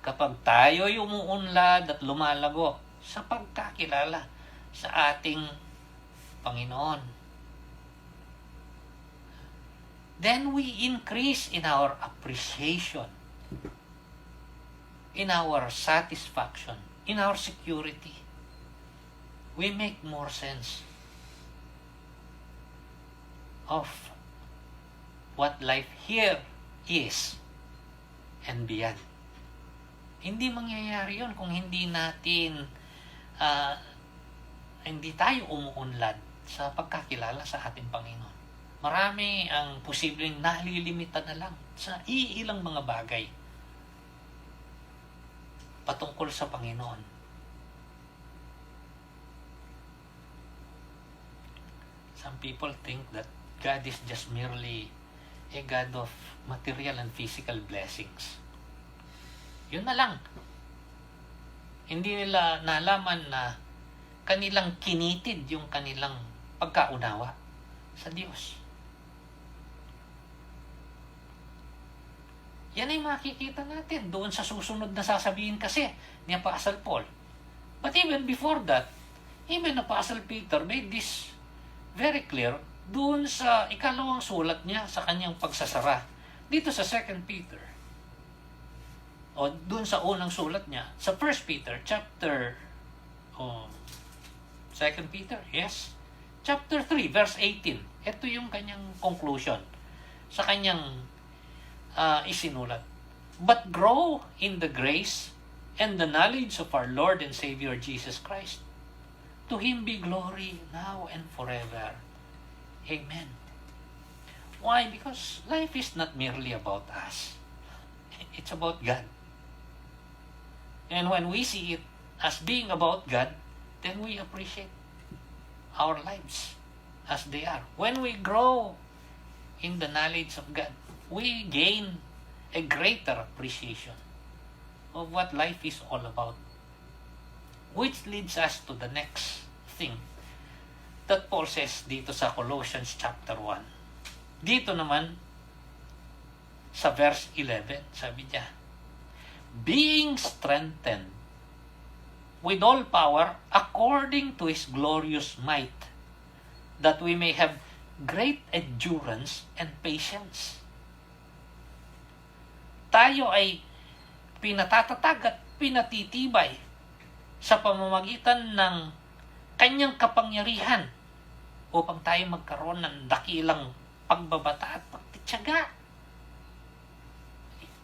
Kapag tayo'y umuunlad at lumalago sa pagkakilala sa ating Panginoon. Then we increase in our appreciation, in our satisfaction, in our security. We make more sense of what life here is and beyond. Hindi mangyayari yun kung hindi natin hindi tayo umuunlad sa pagkakilala sa ating Panginoon. Marami ang posibleng nalilimita na lang sa iilang mga bagay patungkol sa Panginoon. Some people think that God is just merely a God of material and physical blessings. Yun na lang. Hindi nila nalaman na kanilang kinitid yung kanilang pagkaunawa sa Diyos. Yan ay makikita natin doon sa susunod na sasabihin kasi ni Apostle Paul. But even before that, even Apostle Peter made this very clear doon sa ikalawang sulat niya sa kanyang pagsasara. Dito sa 2 Peter. O doon sa unang sulat niya, sa 1 Peter, chapter 2 Peter, yes. Chapter 3, verse 18. Ito yung kanyang conclusion sa kanyang isinulat. But grow in the grace and the knowledge of our Lord and Savior Jesus Christ. To Him be glory now and forever. Amen. Why? Because life is not merely about us. It's about God. And when we see it as being about God, then we appreciate our lives as they are. When we grow in the knowledge of God, we gain a greater appreciation of what life is all about. Which leads us to the next thing that Paul says dito sa Colossians chapter 1. Dito naman, sa verse 11, sabi niya, being strengthened with all power according to His glorious might, that we may have great endurance and patience. Tayo ay pinatatatag at pinatitibay sa pamamagitan ng kanyang kapangyarihan upang tayo magkaroon ng dakilang pagbabata at pagtityaga.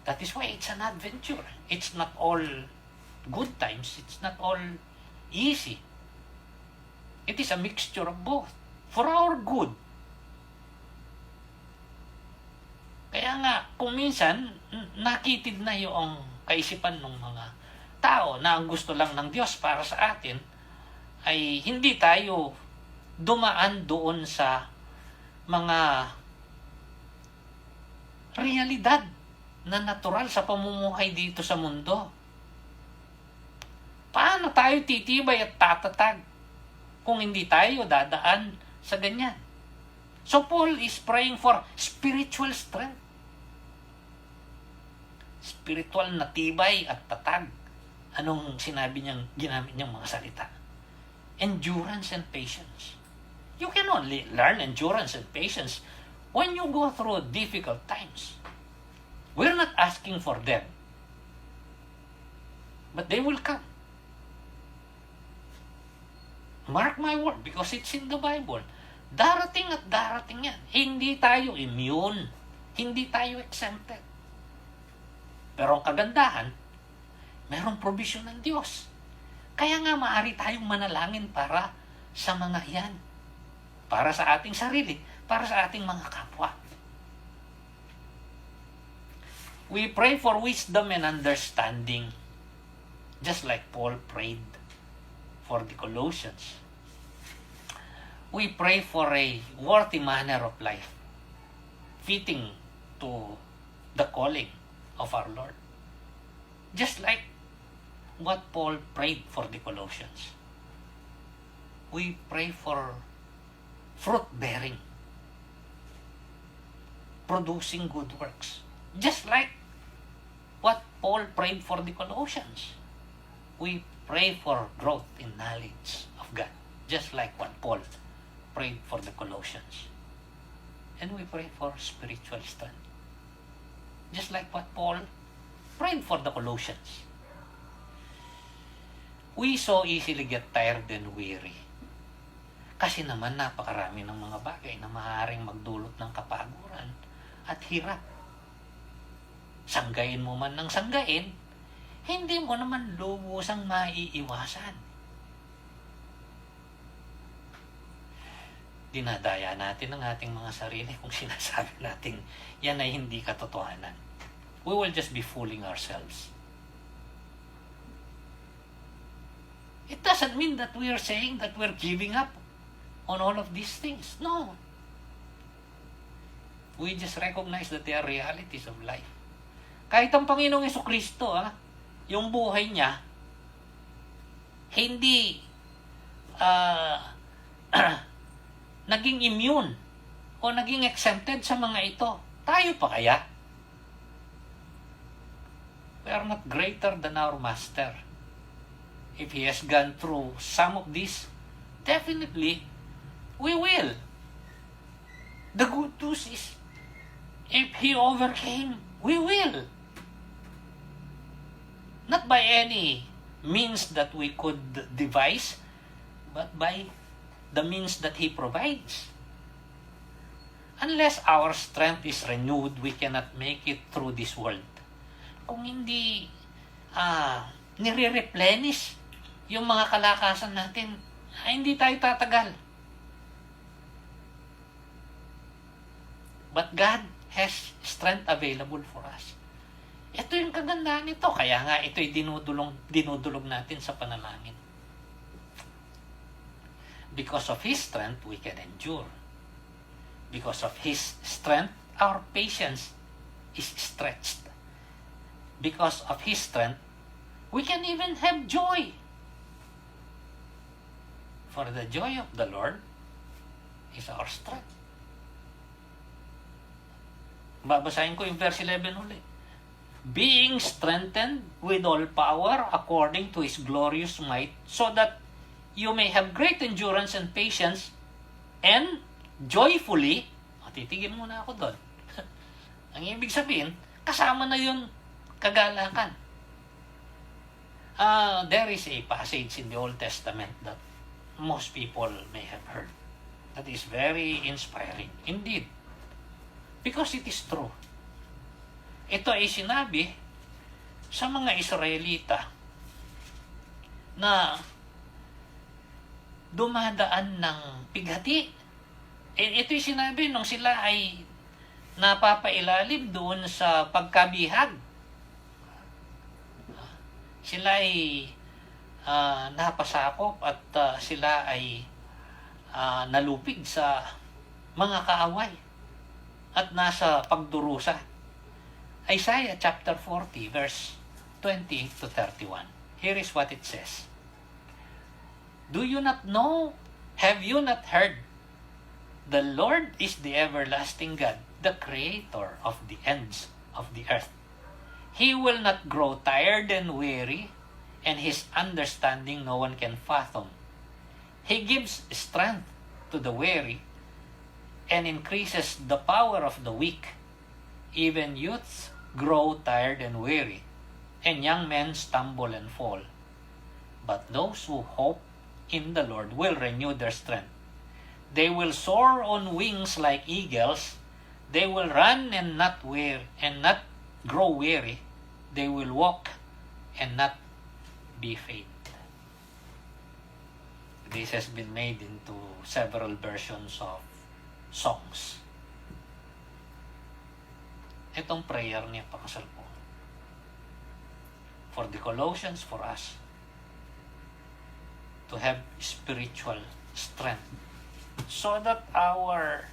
That is why it's an adventure. It's not all good times. It's not all easy. It is a mixture of both. For our good. Kaya nga, kung minsan, nakitid na yung kaisipan ng mga tao na ang gusto lang ng Diyos para sa atin, ay hindi tayo dumaan doon sa mga realidad na natural sa pamumuhay dito sa mundo. Paano tayo titibay at tatatag kung hindi tayo dadaan sa ganyan? So Paul is praying for spiritual strength. Spiritual na tibay at tatag. Anong sinabi niyang, ginamit niyang mga salita? Endurance and patience. You can only learn endurance and patience when you go through difficult times. We're not asking for them. But they will come. Mark my word, because it's in the Bible. Darating at darating yan. Hindi tayo immune. Hindi tayo exempted. Pero ang kagandahan, mayroong provision ng Diyos. Kaya nga maaari tayong manalangin para sa mga yan. Para sa ating sarili, para sa ating mga kapwa. We pray for wisdom and understanding, just like Paul prayed for the Colossians. We pray for a worthy manner of life, fitting to the calling of our Lord. Just like what Paul prayed for the Colossians. We pray for fruit-bearing, producing good works. Just like what Paul prayed for the Colossians. We pray for growth in knowledge of God. Just like what Paul prayed for the Colossians. And we pray for spiritual strength. Just like what Paul prayed for the Colossians. We so easily get tired and weary. Kasi naman napakarami ng mga bagay na maaaring magdulot ng kapaguran at hirap. Sanggain mo man ng sanggain, hindi mo naman lubusang maiiwasan. dinadaya natin ang ating mga sarili kung sinasabi natin yan ay hindi katotohanan. We will just be fooling ourselves. It doesn't mean that we are saying that we're giving up on all of these things. No. We just recognize that they are realities of life. Kahit ang Panginoong Jesucristo, yung buhay niya, hindi naging immune o naging exempted sa mga ito. Tayo pa kaya? We are not greater than our Master. If He has gone through some of this, definitely, we will. The good news is, if He overcame, we will. Not by any means that we could devise, but by the means that He provides. Unless our strength is renewed, we cannot make it through this world. Kung hindi nire-replenish yung mga kalakasan natin, hindi tayo tatagal. But God has strength available for us. Ito yung kagandahan nito. Kaya nga ito'y dinudulog natin sa panalangin. Because of His strength, we can endure. Because of His strength, our patience is stretched. Because of His strength, we can even have joy. For the joy of the Lord is our strength. Babasahin ko yung verse 11 ulit. Being strengthened with all power according to His glorious might, so that you may have great endurance and patience, and joyfully, titigil muna ako doon. Ang ibig sabihin, kasama na yung kagalakan. There is a passage in the Old Testament that most people may have heard. That is very inspiring. Indeed. Because it is true. Ito ay sinabi sa mga Israelita na dumadaan ng pighati. Ito'y sinabi nung sila ay napapailalim doon sa pagkabihag. Sila ay napasakop at sila ay nalupig sa mga kaaway at nasa pagdurusa. Isaiah chapter 40 verse 20 to 31. Here is what it says. Do you not know? Have you not heard? The Lord is the everlasting God, the creator of the ends of the earth. He will not grow tired and weary, and His understanding no one can fathom. He gives strength to the weary and increases the power of the weak. Even youths grow tired and weary, and young men stumble and fall. But those who hope in the Lord will renew their strength. They will soar on wings like eagles. They will run and not grow weary. They will walk and not be faint. This has been made into several versions of songs. Itong prayer niya pakasal po. For the Colossians, for us, to have spiritual strength, so that our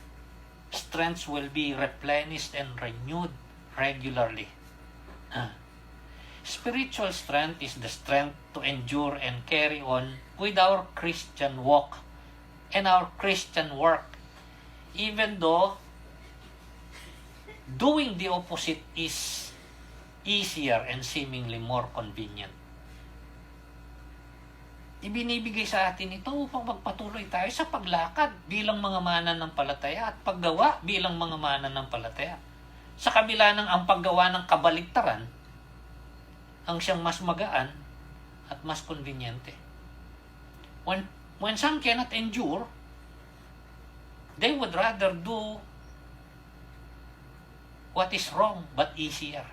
strengths will be replenished and renewed regularly. Spiritual strength is the strength to endure and carry on with our Christian walk and our Christian work, even though doing the opposite is easier and seemingly more convenient. Ibinibigay sa atin ito upang magpatuloy tayo sa paglakad bilang mga mananampalataya at paggawa bilang mga mananampalataya. Sa kabila ng ang paggawa ng kabaligtaran, ang siyang mas magaan at mas konbinyente. When some cannot endure, they would rather do what is wrong but easier.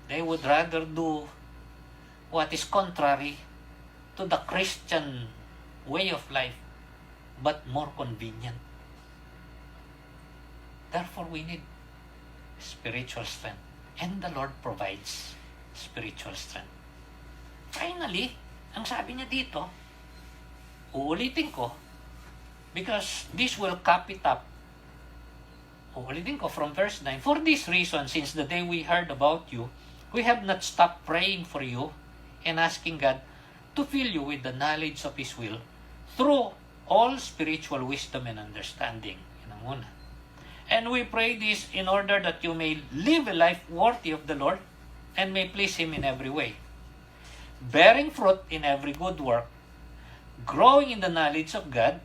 They would rather do what is contrary to the Christian way of life, but more convenient. Therefore, we need spiritual strength. And the Lord provides spiritual strength. Finally, ang sabi niya dito, uulitin ko, because this will cap it up. Uulitin ko from verse 9. For this reason, since the day we heard about you, we have not stopped praying for you and asking God to fill you with the knowledge of His will through all spiritual wisdom and understanding. Yan ang una. And we pray this in order that you may live a life worthy of the Lord and may please Him in every way, bearing fruit in every good work, growing in the knowledge of God,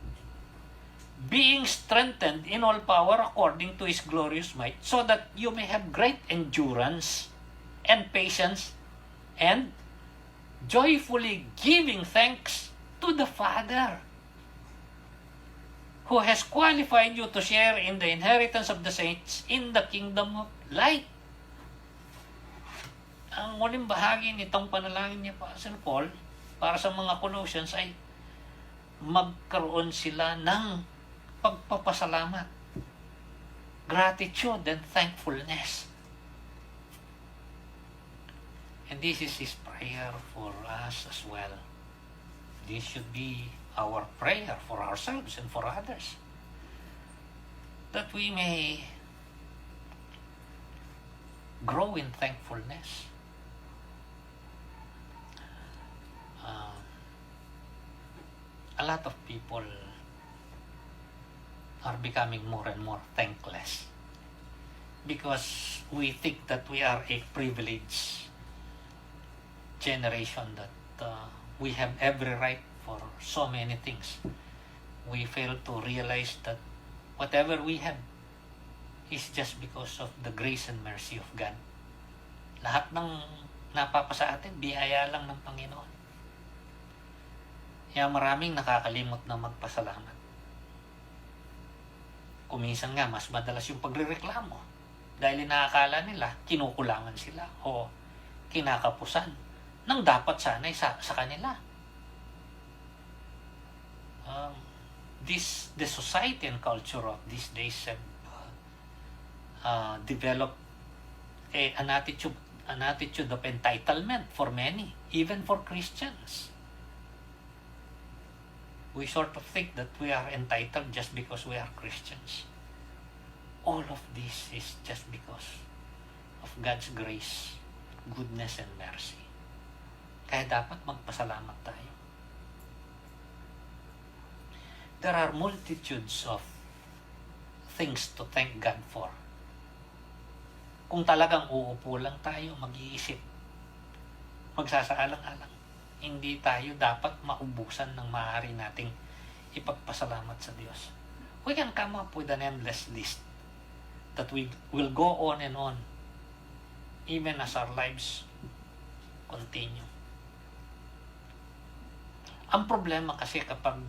being strengthened in all power according to His glorious might, so that you may have great endurance and patience, and joyfully giving thanks to the Father, who has qualified you to share in the inheritance of the saints in the kingdom of light. Ang muling bahagi nitong panalangin niya pa St. Paul para sa mga Colossians ay magkaroon sila ng pagpapasalamat, gratitude and thankfulness. And this is his prayer for us as well. This should be our prayer for ourselves and for others, that we may grow in thankfulness. A lot of people are becoming more and more thankless because we think that we are a privileged generation, that we have every right for so many things. We fail to realize that whatever we have is just because of the grace and mercy of God. Lahat ng napapasa atin, biyaya lang ng Panginoon. Kaya maraming nakakalimot na magpasalamat. Kuminsan nga, mas madalas yung pagrereklamo dahil inaakala nila kinukulangan sila o kinakapusan nang dapat sana'y sa kanila. The society and culture of these days have developed an attitude of entitlement for many, even for Christians. We sort of think that we are entitled just because we are Christians. All of this is just because of God's grace, goodness, and mercy. Kaya dapat magpasalamat tayo. There are multitudes of things to thank God for. Kung talagang uupo lang tayo, mag-iisip, magsasaalang-alang, hindi tayo dapat maubusan ng maaari nating ipagpasalamat sa Diyos. We can come up with an endless list that we will go on and on even as our lives continue. Ang problema kasi kapag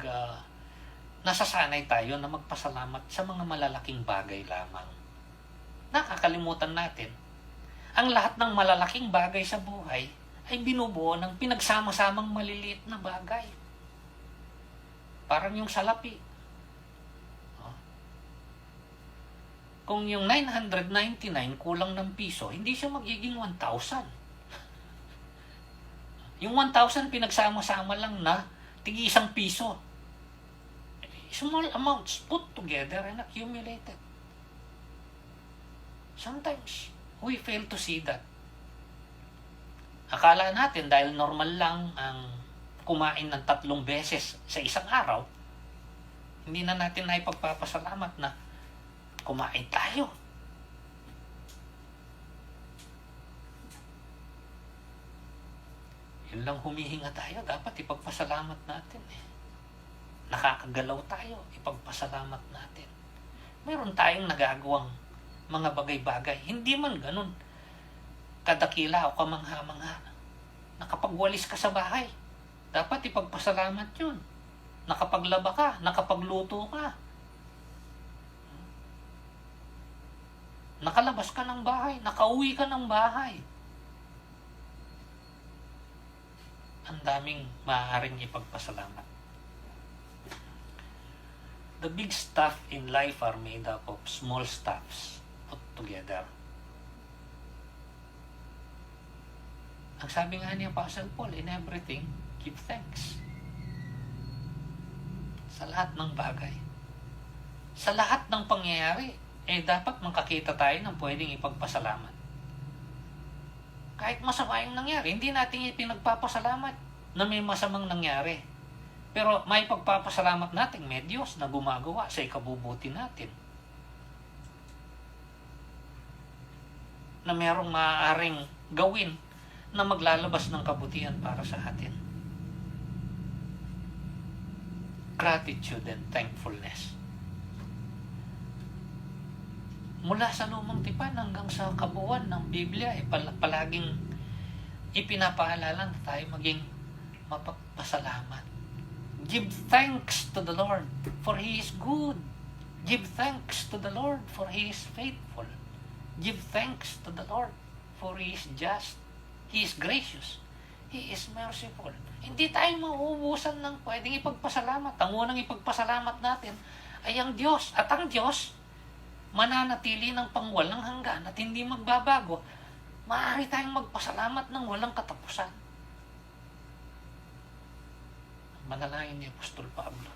nasasanay tayo na magpasalamat sa mga malalaking bagay lamang, nakakalimutan natin ang lahat ng malalaking bagay sa buhay ay binubuo ng pinagsama-samang maliliit na bagay. Parang yung salapi. Kung yung 999 kulang ng piso, hindi siya magiging 1,000. Yung 1,000 pinagsama-sama lang na tigi isang piso. Small amounts put together and accumulated. Sometimes we fail to see that. Akala natin dahil normal lang ang kumain ng 3 beses sa isang araw, hindi na natin naipagpapasalamat na kumain tayo. Yun lang humihinga tayo, dapat ipagpasalamat natin. Nakakagalaw tayo, ipagpasalamat natin. Meron tayong nagagawang mga bagay-bagay, hindi man ganun kadakila o kamangha-mangha. Nakapagwalis ka sa bahay, dapat ipagpasalamat yun. Nakapaglaba ka, nakapagluto ka, nakalabas ka ng bahay, nakauwi ka ng bahay. ang daming maaaring ipagpasalamat. The big stuff in life are made up of small stuffs put together. Ang sabi nga ni Apostle Paul, in everything, give thanks. Sa lahat ng bagay. Sa lahat ng pangyayari, dapat makakita tayo ng pwedeng ipagpasalamat. Kahit masama yung nangyari, hindi natin ipinagpapasalamat na may masamang nangyari. Pero may pagpapasalamat natin, may Diyos na gumagawa sa ikabubuti natin. Na merong maaaring gawin na maglalabas ng kabutihan para sa atin. Gratitude and thankfulness. Mula sa lumang tipan hanggang sa kabuuan ng Biblia, palaging ipinapaalala na tayo maging mapagpasalamat. Give thanks to the Lord, for He is good. Give thanks to the Lord, for He is faithful. Give thanks to the Lord, for He is just. He is gracious. He is merciful. Hindi tayo mauubusan ng pwedeng ipagpasalamat. Ang unang ipagpasalamat natin ay ang Diyos. At ang Diyos, mananatili ng pangwalang hanggan at hindi magbabago. Maaari tayong magpasalamat ng walang katapusan. Manalangin ni Apostol Pablo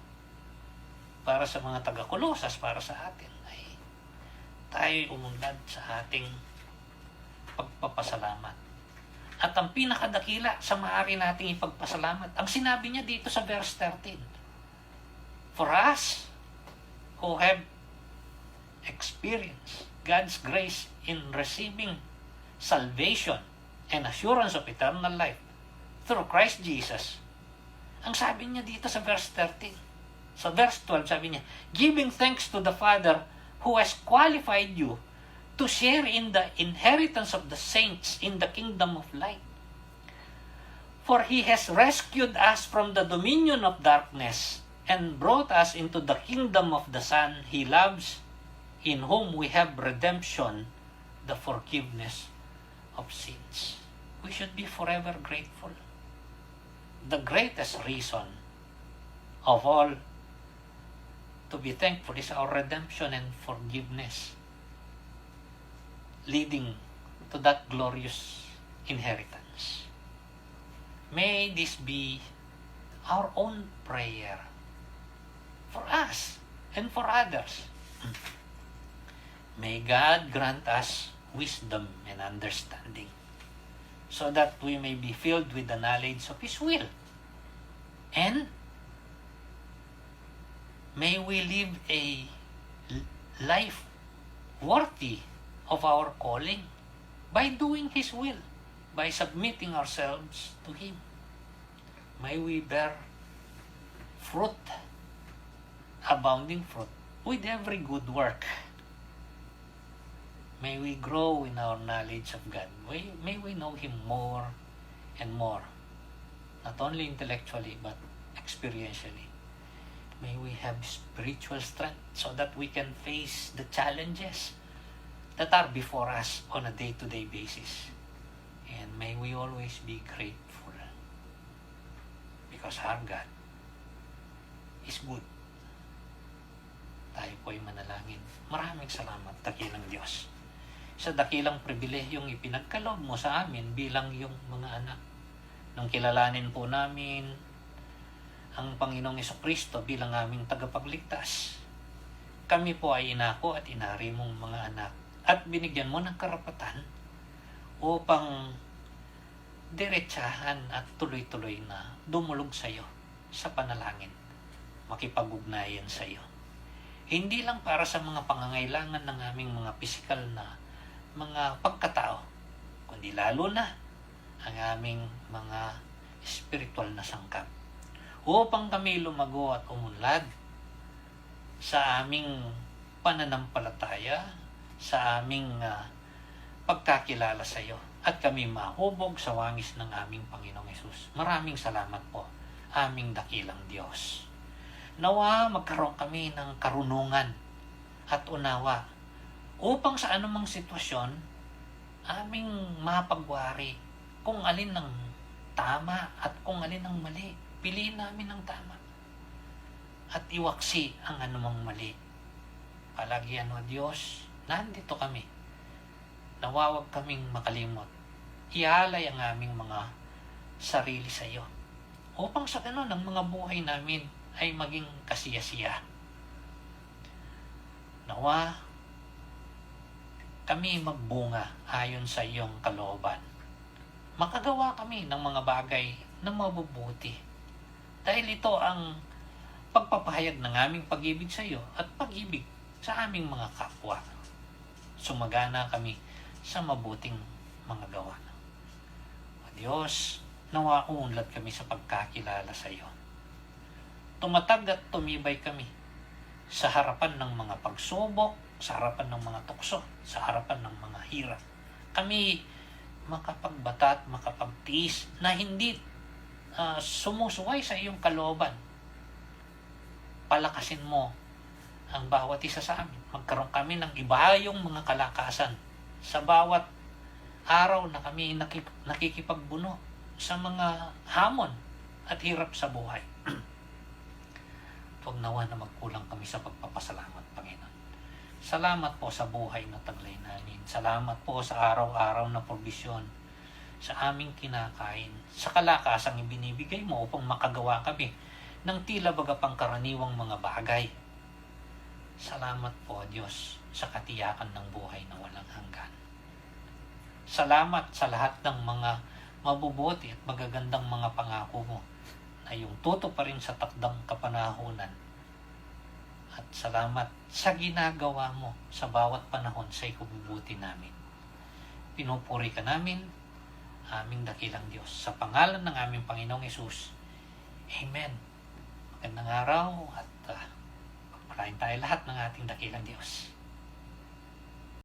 para sa mga taga-Kolosas, para sa atin ay tayo umunlad sa ating pagpapasalamat. At ang pinakadakila sa maaari nating ipagpasalamat, ang sinabi niya dito sa verse 13, for us who have experienced God's grace in receiving salvation and assurance of eternal life through Christ Jesus. Ang sabi niya dito sa verse 13, sa verse 12, sabi niya, giving thanks to the Father who has qualified you to share in the inheritance of the saints in the kingdom of light. For He has rescued us from the dominion of darkness and brought us into the kingdom of the Son He loves, in whom we have redemption, the forgiveness of sins. We should be forever grateful. The greatest reason of all to be thankful is our redemption and forgiveness, leading to that glorious inheritance. May this be our own prayer for us and for others. May God grant us wisdom and understanding so that we may be filled with the knowledge of His will. And may we live a life worthy of our calling by doing His will, by submitting ourselves to Him. May we bear fruit, abounding fruit, with every good work. May we grow in our knowledge of God. May we know Him more and more. Not only intellectually, but experientially. May we have spiritual strength so that we can face the challenges that are before us on a day-to-day basis. And may we always be grateful because our God is good. Tayo po ay manalangin. Maraming salamat, dakilang Diyos, sa dakilang pribilehiyong ipinagkaloob mo sa amin bilang iyong mga anak. Nung kilalanin po namin ang Panginoong Jesucristo bilang aming tagapagligtas, kami po ay inako at inari mong mga anak at binigyan mo ng karapatan upang diretsahan at tuloy-tuloy na dumulog sa iyo sa panalangin, makipag-ugnayan sa iyo. Hindi lang para sa mga pangangailangan ng aming mga pisikal na mga pagkatao, kundi lalo na ang aming mga spiritual na sangkap upang kami lumago at umunlad sa aming pananampalataya, sa aming pagkakilala sa iyo at kami mahubog sa wangis ng aming Panginoong Hesus. Maraming salamat po, aming dakilang Diyos. Nawa magkaroon kami ng karunungan at unawa upang sa anumang sitwasyon aming mapagwari kung alin ng tama at kung alin ang mali. Piliin namin ang tama. At iwaksi ang anumang mali. Palagian mo, Diyos, nandito kami. Nawawag kaming makalimot. Ihalay ang aming mga sarili sa iyo. Upang sa ganun, ang mga buhay namin ay maging kasiya-siya. Nawa, kami magbunga ayon sa iyong kalooban. Makagawa kami ng mga bagay na mabubuti. Dahil ito ang pagpapahayag ng aming pag-ibig sa iyo at pag-ibig sa aming mga kapwa. Sumagana kami sa mabuting mga gawa. O Diyos, nawa unlad kami sa pagkakilala sa iyo. Tumatag at tumibay kami sa harapan ng mga pagsubok, sa harapan ng mga tukso, sa harapan ng mga hirap. Kami makapagbata at makapagtiis na hindi sumusuway sa iyong kalooban. Palakasin mo ang bawat isa sa amin. Magkaroon kami ng ibayong mga kalakasan sa bawat araw na kami nakikipagbuno sa mga hamon at hirap sa buhay. Huwag nawa na magkulang kami sa pagpapasalamat, Panginoon. Salamat po sa buhay na taglay namin. Salamat po sa araw-araw na provisyon sa aming kinakain, sa kalakasang ibinibigay mo upang makagawa kami ng tila baga pangkaraniwang mga bagay. Salamat po, Diyos, sa katiyakan ng buhay na walang hanggan. Salamat sa lahat ng mga mabubuti at magagandang mga pangako mo na iyong tutuparin sa takdang kapanahunan. At salamat sa ginagawa mo sa bawat panahon sa ikabubuti namin. Pinupuri ka namin, aming dakilang Diyos. Sa pangalan ng aming Panginoong Hesus. Amen. Magandang araw at pagpalain tayo lahat ng ating dakilang Diyos.